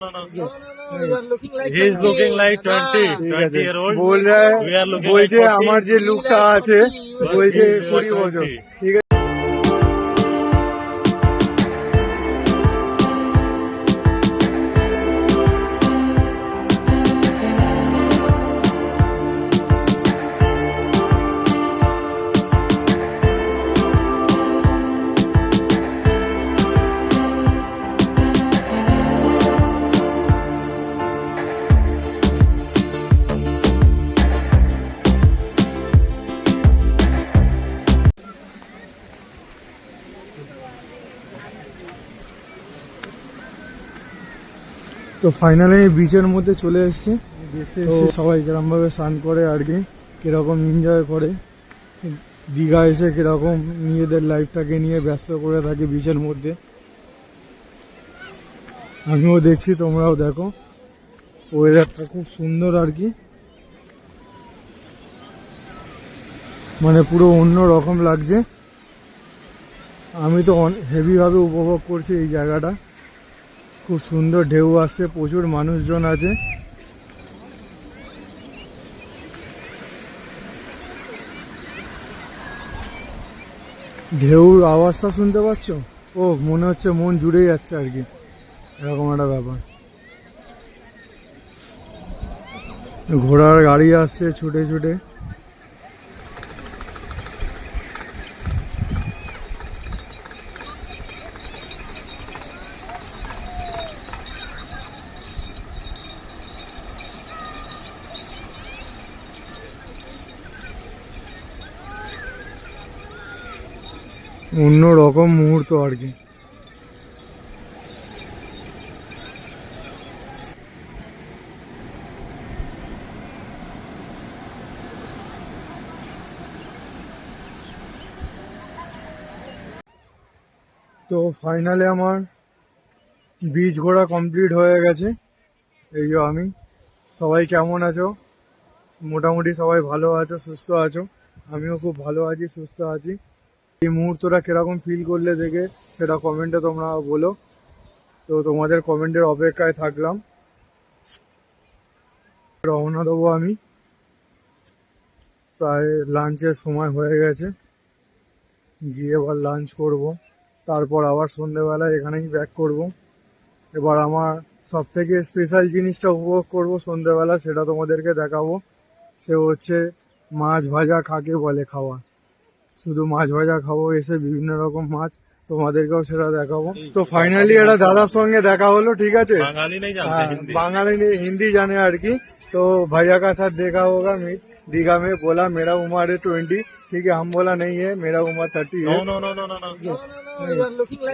He is looking like 20 year old. बोल रहा है We are looking बोलছে like 40. আমার যে লুকটা আছে বলছে 20 বছর ঠিক আছে। তো ফাইনালি বিচের মধ্যে চলে এসেছি, দেখতে এসেছি সবাই কিরকম ভাবে স্নান করে আর কি, কিরকম এনজয় করে, দীঘা এসে কিরকম নিজেদের লাইফটাকে নিয়ে ব্যস্ত করে থাকে বিচের মধ্যে। আমিও দেখছি, তোমরাও দেখো, ওয়েদারটা খুব সুন্দর আর কি, মানে পুরো অন্য রকম লাগছে। আমি তো হেভিভাবে উপভোগ করছি এই জায়গাটা, খুব সুন্দর ঢেউ আসছে, প্রচুর মানুষজন আছে। ঢেউর আওয়াজটা শুনতে পাচ্ছ? ও মনে হচ্ছে মন জুড়ে যাচ্ছে আর কি, এরকম একটা ব্যাপার। ঘোড়ার গাড়ি আসছে ছুটে ছুটে। অন্য রকম মুহূর্ত আর কি। তো ফাইনালি আমার বিচ ঘোরা কমপ্লিট হয়ে গেছে। এই যে আমি, সবাই কেমন আছো? মোটামুটি সবাই ভালো আছো, সুস্থ আছো। আমিও খুব ভালো আছি, সুস্থ আছি। এই মুহূর্তটা কিরকম ফিল করলে দেখে সেটা কমেন্টে তোমরা বলো। তো তোমাদের কমেন্টের অপেক্ষায় থাকলাম। রওনা দেবো আমি, প্রায় লাঞ্চের সময় হয়ে গেছে, গিয়ে এবার লাঞ্চ করব, তারপর আবার সন্ধ্যেবেলায় এখানেই ব্যাক করব। এবার আমার সব থেকে স্পেশাল জিনিসটা উপভোগ করব সন্ধ্যেবেলা, সেটা তোমাদেরকে দেখাবো। সে হচ্ছে মাছ ভাজা। কাকে বলে খাওয়া? শুধু মাছ ভাজা খাবো এসে, বিভিন্ন রকম মাছ, তোমাদেরকেও সেটা দেখাবো। তো ফাইনালি একটা দাদার সঙ্গে দেখা হলো, ঠিক আছে, बांगाली नहीं जानते हाँ, हिंदी। बांगाली नहीं, हिंदी जाने यार की। तो भैया का साथ देखा होगा दीघा में, बोला मेरा उम्र है 20, ठीक है, हम बोला नहीं है, मेरा उम्र 30 है। No.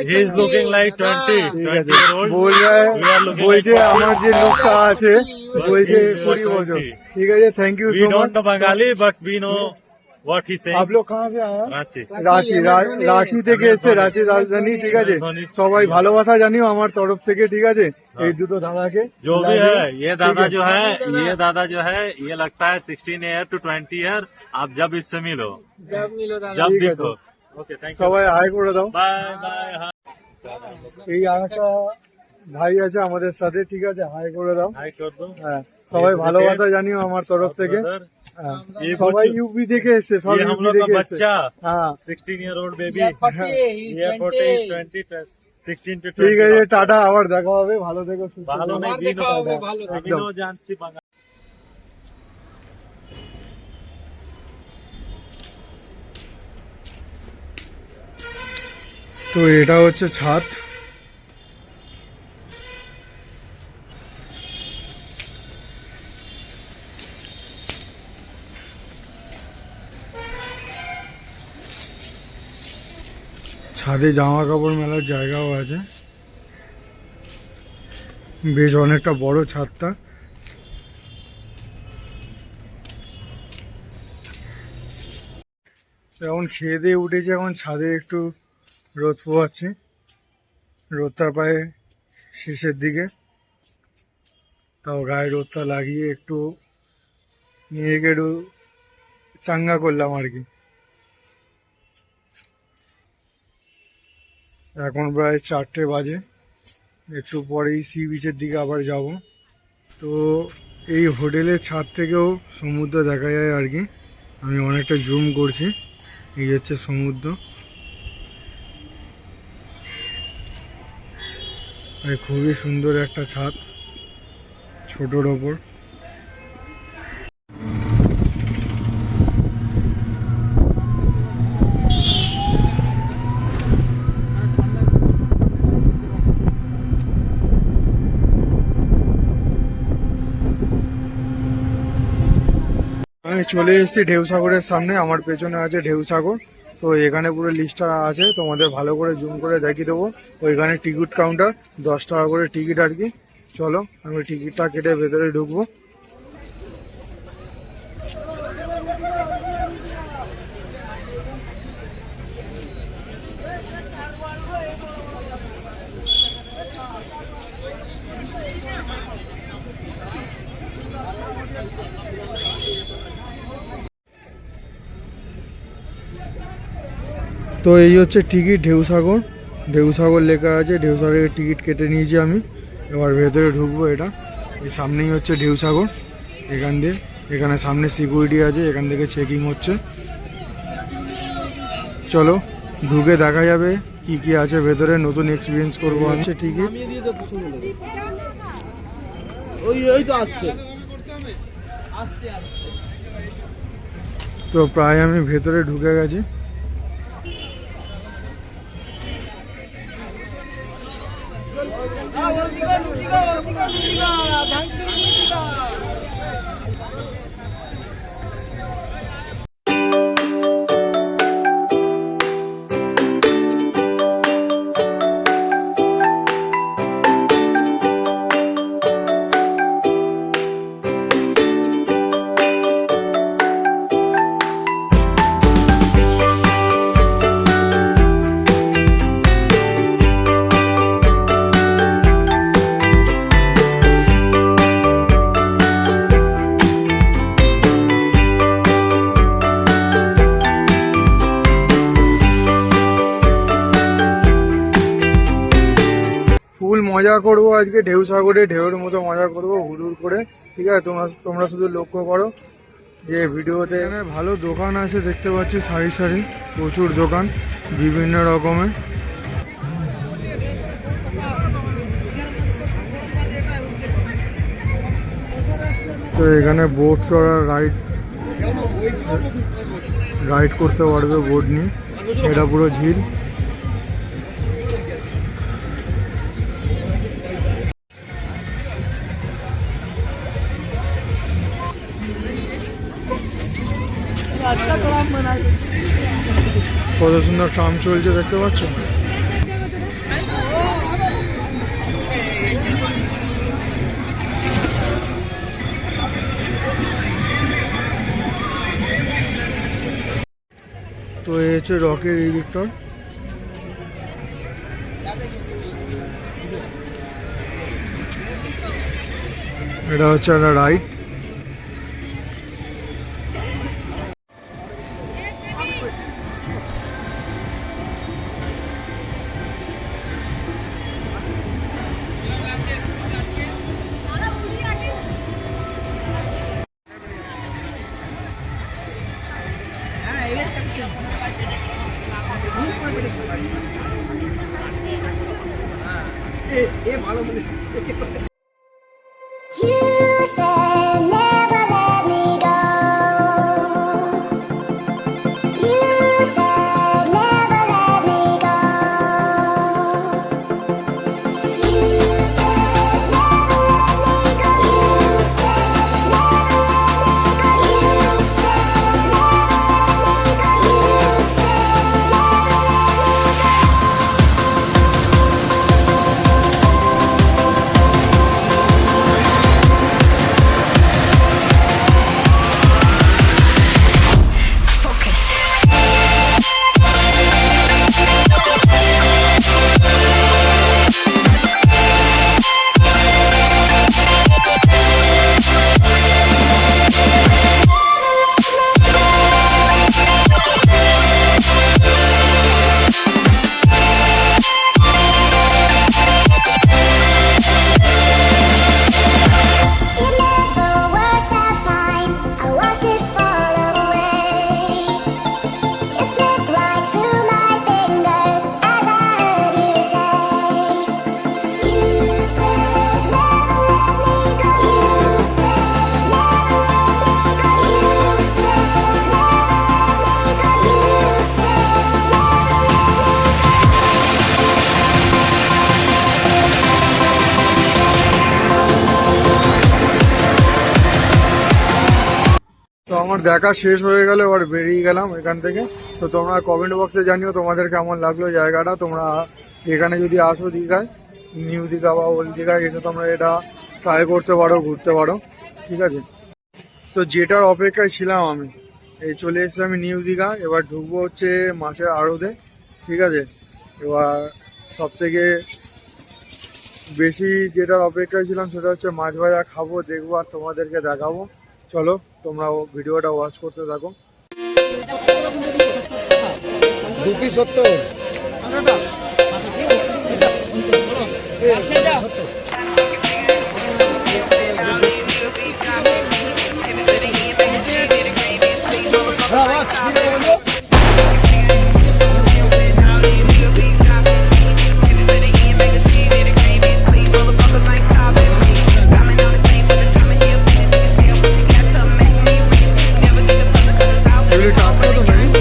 He is looking like 20 ঠিক আছে, year old. बोल रहा है We are looking বলছে like 40. আমার যে লুকটা আছে বলছে 20 বছর। ঠিক আছে, thank you We so much. don't know Bengali, but we know what he saying. आप लोग कहाँ से आए? রাঁচি। রাঁচি থেকে এসছে, রাঁচি রাজধানী, ঠিক আছে। সবাই ভালোবাসা জানিও আমার তরফ থেকে, ঠিক আছে, এই দুটো দাদাকে। जो भी है, ये दादा जो है ये लगता है 16 ईयर to 20 ईयर। आप जब इससे मिलो, जब ঠিক আছে। देखो। Okay, thank you. সবাই হাই করে দাও। Bye bye. এই আরেকটা ভাই আছে আমাদের সাথে, ঠিক আছে, হাই করে দাও। हाय कर दो। হ্যাঁ, সবাই ভালোবাসা জানিও আমার তরফ থেকে। Brother, হ্যাঁ, ये সবাই बच्चों- ইউপি থেকে এসছে, সব ये हम ইউপি लोग का থেকে এসছে। बच्चा হ্যাঁ, 16 year old baby। Yeah, 40, he's ये 20. 40 20 16 to 20। ঠিক আছে, টাটা, আবার দেখা হবে, ভালো থেকো, সুস্থ ভালো থেকো। নেই, আবার দেখা হবে, ভালো থেকো। আমি নো জানছি বাংলা। তো এটা হচ্ছে ছাদ। ছাদে জামা কাপড় মেলার জায়গাও আছে, বেশ অনেকটা বড় ছাদটা। এখন খেয়ে দিয়ে উঠেছে, এখন ছাদে একটু রোদ পোয়াচ্ছে, রোদটা প্রায় শেষের দিকে, তাও গায়ে রোদটা লাগিয়ে একটু নিজেকে একটু চাঙ্গা করলাম আর কি। এখন প্রায় 4টে বাজে। একটু পরেই সি বিচের দিকে আবার যাব। তো এই হোটেলের ছাদ থেকেও সমুদ্র দেখা যায় আর কি। আমি অনেকটা জুম করছি। এই হচ্ছে সমুদ্র, আর খুবই সুন্দর একটা ছাদ ছোটোর ওপর। আমি চলে এসেছি ঢেউসাগরের সামনে। আমার পেছনে আছে ঢেউসাগর। তো এখানে পুরো লিস্টটা আছে, তোমাদের ভালো করে জুম করে দেখিয়ে দেবো। ওইখানে টিকিট কাউন্টার, 10 টাকা করে টিকিট আর কি। চলো আমি টিকিটটা কেটে ভেতরে ঢুকবো। তো এই হচ্ছে টিকিট, ঢেউসাগর। ঢেউসাগর লেখা আছে, ঢেউসাগরের টিকিট কেটে নিয়েছি আমি। এবার ভেতরে ঢুকবো। এটা এই সামনেই হচ্ছে ঢেউসাগর। এখান দিয়ে, এখানে সামনে সিকিউরিটি আছে, এখান থেকে চেকিং হচ্ছে। চলো ঢুকে দেখা যাবে কি কি আছে ভেতরে, নতুন এক্সপিরিয়েন্স করবো। হচ্ছে টিকিট, তো প্রায় আমি ভেতরে ঢুকে গেছি। ফুল মজা করবো আজকে ঢেউসাগরে, ঢেউয়ের মতো মজা করবো হুড়ুর করে। ঠিক আছে, তোমরা শুধু লক্ষ্য করো যে ভিডিওতে। এখানে ভালো দোকান আছে দেখতে পাচ্ছি, সারি সারি প্রচুর দোকান বিভিন্ন রকমের। তো এখানে বোট চড়ার রাইড করতে পারবে বোট নিয়ে। এটা পুরো ঝিল। কত সুন্দর ট্রাম চলছে দেখতে পাচ্ছ। তো এই হচ্ছে রকের এডিক্টর। এটা হচ্ছে একটা ride. You said never let me go. You said never let me go. You said never let me go. You said never let me go. You said never let me go. You said never let me go. আমার দেখা শেষ হয়ে গেল, এবার বেরিয়ে গেলাম এখান থেকে। তো তোমরা কমেন্ট বক্সে জানিও তোমাদের কেমন লাগলো জায়গাটা। তোমরা এখানে যদি আসো দীঘায়, নিউ দীঘা বা ওল্ড দীঘায় এসে তোমরা এটা ট্রাই করতে পারো, ঘুরতে পারো, ঠিক আছে। তো যেটার অপেক্ষায় ছিলাম আমি, এই চলে এসেছি আমি নিউ দীঘা। এবার ঢুকবো হচ্ছে মাছের আড়তে, ঠিক আছে। এবার সব থেকে বেশি যেটার অপেক্ষায় ছিলাম সেটা হচ্ছে মাছ ভাজা খাবো, দেখবো আর তোমাদেরকে দেখাবো। চলো তোমরা ভিডিওটা ওয়াচ করতে থাকো। 270 এগুলি টাটকা তো নাকি?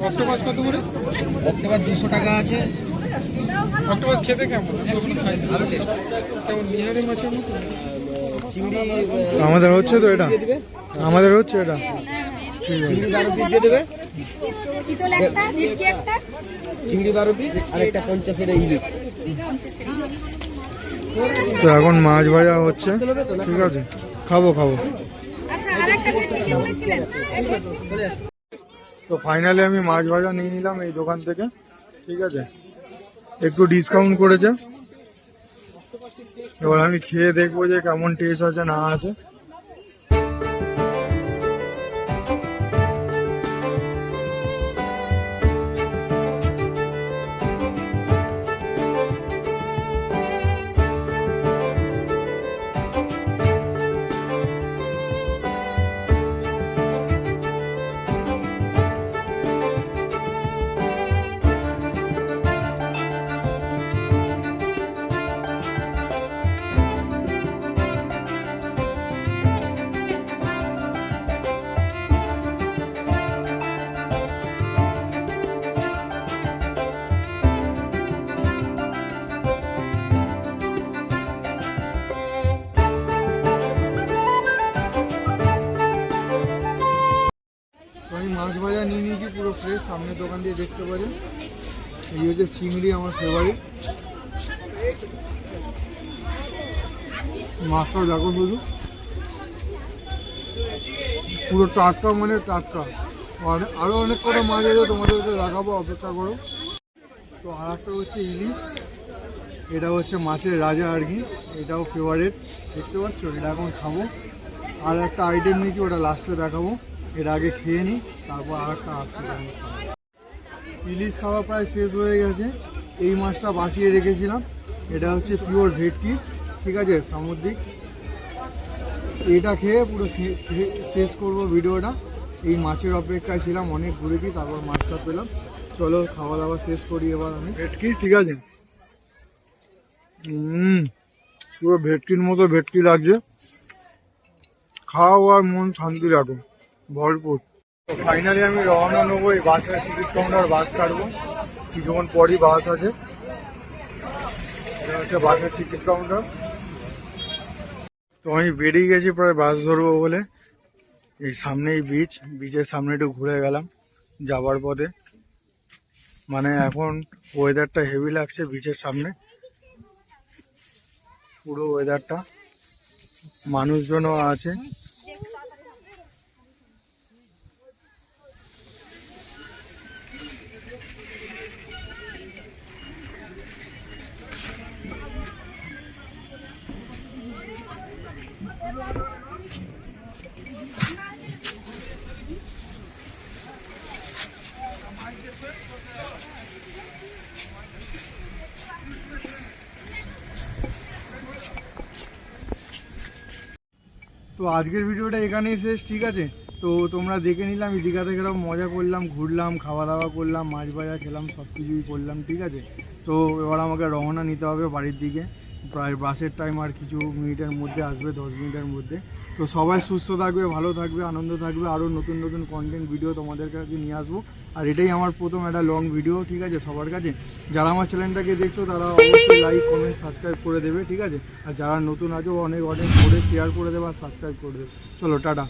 অক্টোপাস কত করে? অক্টোপাস 200 টাকা আছে। অক্টোপাস খেতে কেমন? আমি কখনো খাইনি। ভালো টেস্ট। কেমন নিহারি মাছের মতো? চিংড়ি আমাদের হচ্ছে তো এটা, আমাদের হচ্ছে এটা। চিংড়ি 12 পিস দিয়ে দেবে। চিতল একটা, ভেটকি একটা, চিংড়ি 12 পিস আর একটা 50 এর ইলিশ। তো এখন মাছ ভাজা হচ্ছে, ঠিক আছে, খাবো খাবো। আচ্ছা আর একটা ভেটকি কি বলেছিলেন? তো ফাইনালি আমি মাছ ভাজা নিয়ে নিলাম এই দোকান থেকে, ঠিক আছে। একটু ডিসকাউন্ট করেছে। এবার আমি খেয়ে দেখবো যে কেমন টেস্ট আছে না আছে। তো আমি মাছ ভাজা নিয়ে নিয়েছি পুরো ফ্রেশ, সামনের দোকান দিয়ে দেখতে পারি। এই হচ্ছে চিংড়ি, আমার ফেভারিট। মাছটা দেখো শুধু, পুরো টাটকা, মানে টাটকা। আরও অনেক কটা মাছ আছে, তোমাদেরকে দেখাবো, অপেক্ষা করো। তো আর একটা হচ্ছে ইলিশ, এটা হচ্ছে মাছের রাজা আর কি, এটাও ফেভারিট, দেখতে পাচ্ছ। এটা এখন খাবো। আর একটা আইটেম নিয়েছি, ওটা লাস্টে দেখাবো। এটা আগে খেয়ে নিই, তারপর আর একটা আসছে। ইলিশ খাওয়া প্রায় শেষ হয়ে গেছে। এই মাছটা বাঁচিয়ে রেখেছিলাম, এটা হচ্ছে পিওর ভেটকি, ঠিক আছে, সামুদ্রিক। এটা খেয়ে পুরো শেষ করব ভিডিওটা। এই মাছের অপেক্ষায় ছিলাম, অনেক ঘুরেছি, তারপর মাছটা পেলাম। চলো খাওয়া দাওয়া শেষ করি এবার আমি। ভেটকি, ঠিক আছে, পুরো ভেটকির মতো ভেটকি লাগছে। খাও আর মন শান্তি রাখো, ভরপুর। তো ফাইনালি আমি রওনা নেবো, এই বাসের টিকিট কাউন্টার, বাস কাটবো কিছুক্ষণ পরই, বাস আছে। এটা হচ্ছে বাসের টিকিট কাউন্টার। তো আমি বেরিয়ে গেছি প্রায় বাস ধরবো বলে। এই সামনেই বিচ, বিচের সামনে একটু ঘুরে গেলাম যাবার পথে। মানে এখন ওয়েদারটা হেভি লাগছে বিচের সামনে, পুরো ওয়েদারটা, মানুষজনও আছে। তো আজকের ভিডিওটা এখানেই শেষ, ঠিক আছে। তো তোমরা দেখে নিলাম দীঘাতে গেলাম, মজা করলাম, ঘুরলাম, খাওয়া দাওয়া করলাম, মাছ ভাজা খেলাম, সব কিছুই করলাম, ঠিক আছে। তো এবার আমাকে রওনা নিতে হবে বাড়ির দিকে। প্রায় বাসের টাইম আর কিছু মিনিটের মধ্যে আসবে, 10 মিনিটের মধ্যে। তো সবাই সুস্থ থাকবে, ভালো থাকবে, আনন্দ থাকবে, আরও নতুন নতুন কন্টেন্ট ভিডিও তোমাদের কাছে নিয়ে আসবো। আর এটাই আমার প্রথম একটা লং ভিডিও, ঠিক আছে? সবার কাছে যারা আমার চ্যানেলটাকে দেখছো তারা অবশ্যই লাইক কমেন্ট সাবস্ক্রাইব করে দেবে, ঠিক আছে? আর যারা নতুন আছো অনেক অনেক করে শেয়ার করে দেবে আর সাবস্ক্রাইব করে দেবে। চলো টাটা।